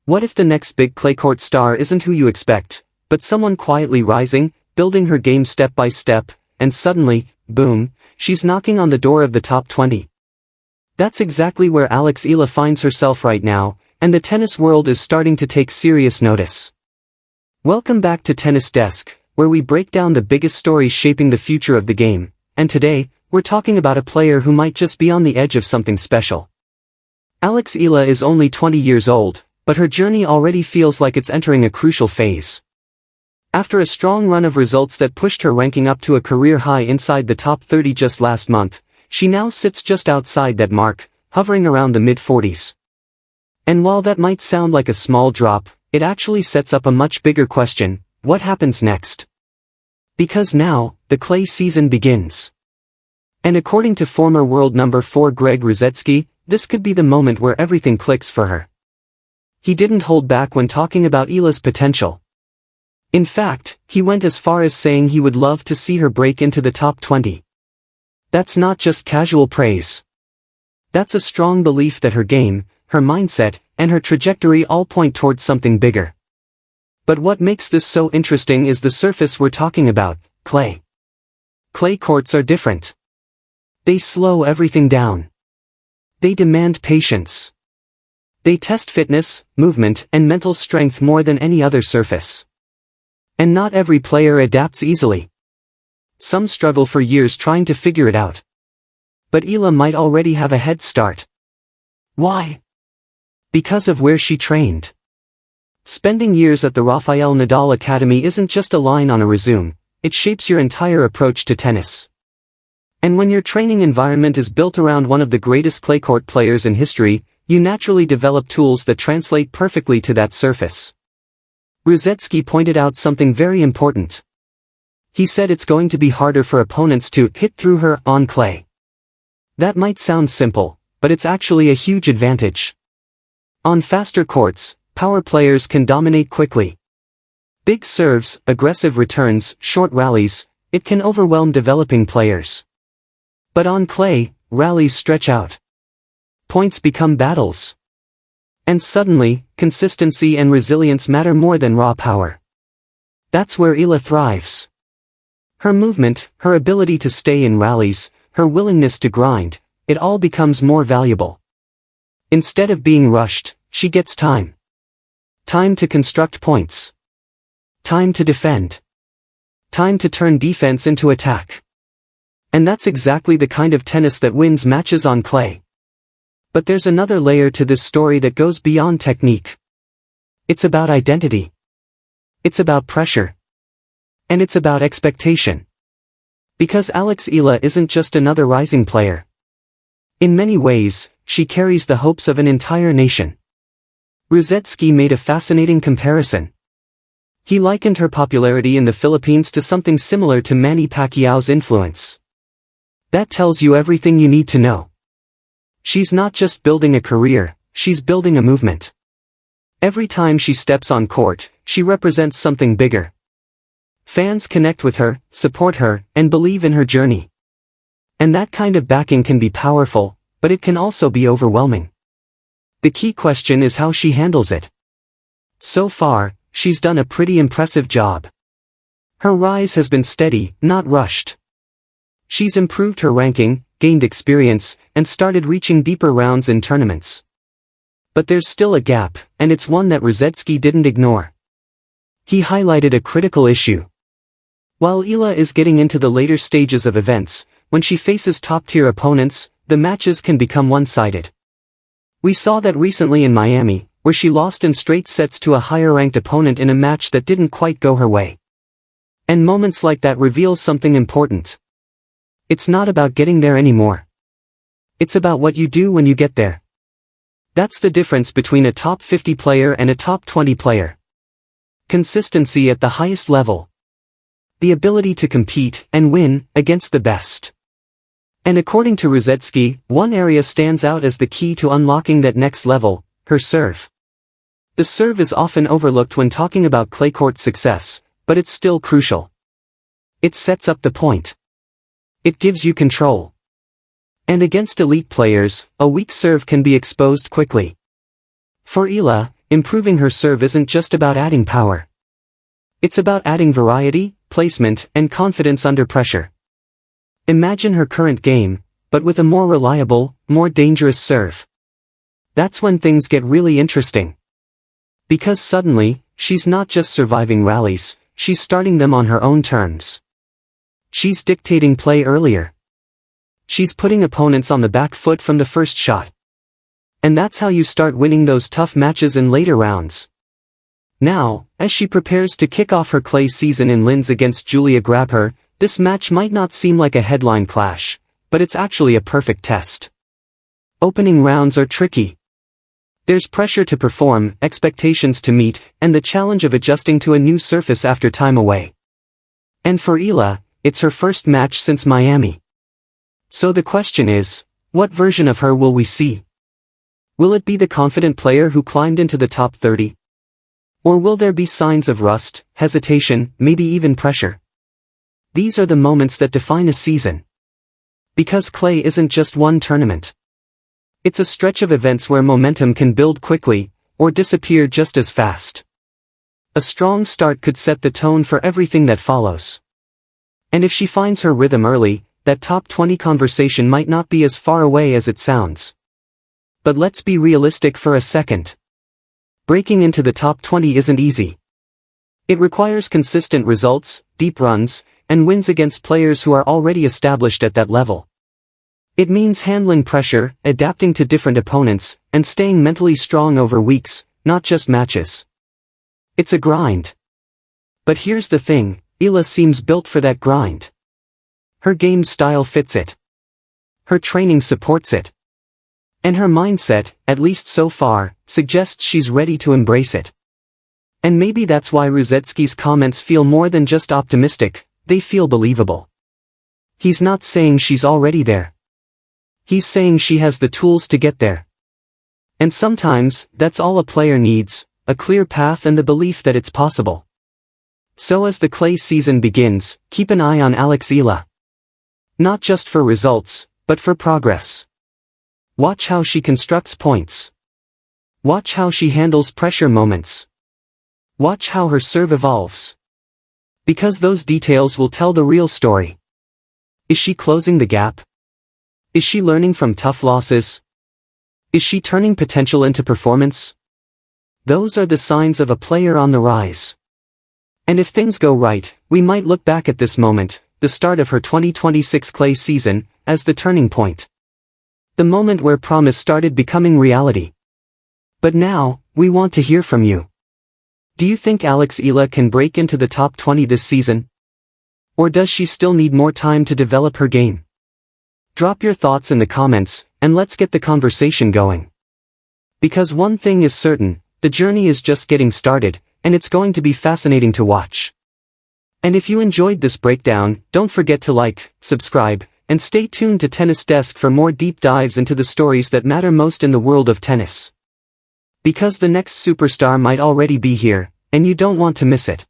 What if the next big clay court star isn't who you expect, but someone quietly rising, building her game step by step, and suddenly, boom, she's knocking on the door of the top 20. That's exactly where Alex EALA finds herself right now, and the tennis world is starting to take serious notice. Welcome back to Tennis Desk, where we break down the biggest stories shaping the future of the game, and today, we're talking about a player who might just be on the edge of something special. Alex EALA is only 20 years old, but her journey already feels like it's entering a crucial phase. After a strong run of results that pushed her ranking up to a career high inside the top 30 just last month, she now sits just outside that mark, hovering around the mid-40s. And while that might sound like a small drop, it actually sets up a much bigger question: what happens next? Because now, the clay season begins. And according to former world number 4 Greg Rusedski, this could be the moment where everything clicks for her. He didn't hold back when talking about EALA'S potential. In fact, he went as far as saying he would love to see her break into the top 20. That's not just casual praise. That's a strong belief that her game, her mindset, and her trajectory all point towards something bigger. But what makes this so interesting is the surface we're talking about: clay. Clay courts are different. They slow everything down. They demand patience. They test fitness, movement, and mental strength more than any other surface. And not every player adapts easily. Some struggle for years trying to figure it out. But EALA might already have a head start. Why? Because of where she trained. Spending years at the Rafael Nadal Academy isn't just a line on a resume, it shapes your entire approach to tennis. And when your training environment is built around one of the greatest clay court players in history, you naturally develop tools that translate perfectly to that surface. Rusedski pointed out something very important. He said it's going to be harder for opponents to hit through her on clay. That might sound simple, but it's actually a huge advantage. On faster courts, power players can dominate quickly. Big serves, aggressive returns, short rallies, it can overwhelm developing players. But on clay, rallies stretch out. Points become battles. And suddenly, consistency and resilience matter more than raw power. That's where EALA thrives. Her movement, her ability to stay in rallies, her willingness to grind, it all becomes more valuable. Instead of being rushed, she gets time. Time to construct points. Time to defend. Time to turn defense into attack. And that's exactly the kind of tennis that wins matches on clay. But there's another layer to this story that goes beyond technique. It's about identity. It's about pressure. And it's about expectation. Because Alex EALA isn't just another rising player. In many ways, she carries the hopes of an entire nation. Rusedski made a fascinating comparison. He likened her popularity in the Philippines to something similar to Manny Pacquiao's influence. That tells you everything you need to know. She's not just building a career, she's building a movement. Every time she steps on court, she represents something bigger. Fans connect with her, support her, and believe in her journey. And that kind of backing can be powerful, but it can also be overwhelming. The key question is how she handles it. So far, she's done a pretty impressive job. Her rise has been steady, not rushed. She's improved her ranking, gained experience, and started reaching deeper rounds in tournaments. But there's still a gap, and it's one that Rusedski didn't ignore. He highlighted a critical issue. While EALA is getting into the later stages of events, when she faces top-tier opponents, the matches can become one-sided. We saw that recently in Miami, where she lost in straight sets to a higher-ranked opponent in a match that didn't quite go her way. And moments like that reveal something important. It's not about getting there anymore. It's about what you do when you get there. That's the difference between a top 50 player and a top 20 player. Consistency at the highest level. The ability to compete and win against the best. And according to Rusedski, one area stands out as the key to unlocking that next level: her serve. The serve is often overlooked when talking about clay court success, but it's still crucial. It sets up the point. It gives you control. And against elite players, a weak serve can be exposed quickly. For EALA, improving her serve isn't just about adding power. It's about adding variety, placement, and confidence under pressure. Imagine her current game, but with a more reliable, more dangerous serve. That's when things get really interesting. Because suddenly, she's not just surviving rallies, she's starting them on her own terms. She's dictating play earlier. She's putting opponents on the back foot from the first shot. And that's how you start winning those tough matches in later rounds. Now, as she prepares to kick off her clay season in Linz against Julia Grabher, this match might not seem like a headline clash, but it's actually a perfect test. Opening rounds are tricky. There's pressure to perform, expectations to meet, and the challenge of adjusting to a new surface after time away. And for EALA, it's her first match since Miami. So the question is, what version of her will we see? Will it be the confident player who climbed into the top 30? Or will there be signs of rust, hesitation, maybe even pressure? These are the moments that define a season. Because clay isn't just one tournament. It's a stretch of events where momentum can build quickly, or disappear just as fast. A strong start could set the tone for everything that follows. And if she finds her rhythm early, that top 20 conversation might not be as far away as it sounds. But let's be realistic for a second. Breaking into the top 20 isn't easy. It requires consistent results, deep runs, and wins against players who are already established at that level. It means handling pressure, adapting to different opponents, and staying mentally strong over weeks, not just matches. It's a grind. But here's the thing, EALA seems built for that grind. Her game style fits it. Her training supports it. And her mindset, at least so far, suggests she's ready to embrace it. And maybe that's why Rusedski's comments feel more than just optimistic, they feel believable. He's not saying she's already there. He's saying she has the tools to get there. And sometimes, that's all a player needs, a clear path and the belief that it's possible. So as the clay season begins, keep an eye on Alex EALA. Not just for results, but for progress. Watch how she constructs points. Watch how she handles pressure moments. Watch how her serve evolves. Because those details will tell the real story. Is she closing the gap? Is she learning from tough losses? Is she turning potential into performance? Those are the signs of a player on the rise. And if things go right, we might look back at this moment, the start of her 2026 clay season, as the turning point. The moment where promise started becoming reality. But now, we want to hear from you. Do you think Alex EALA can break into the top 20 this season? Or does she still need more time to develop her game? Drop your thoughts in the comments, and let's get the conversation going. Because one thing is certain, the journey is just getting started, and it's going to be fascinating to watch. And if you enjoyed this breakdown, don't forget to like, subscribe, and stay tuned to Tennis Desk for more deep dives into the stories that matter most in the world of tennis. Because the next superstar might already be here, and you don't want to miss it.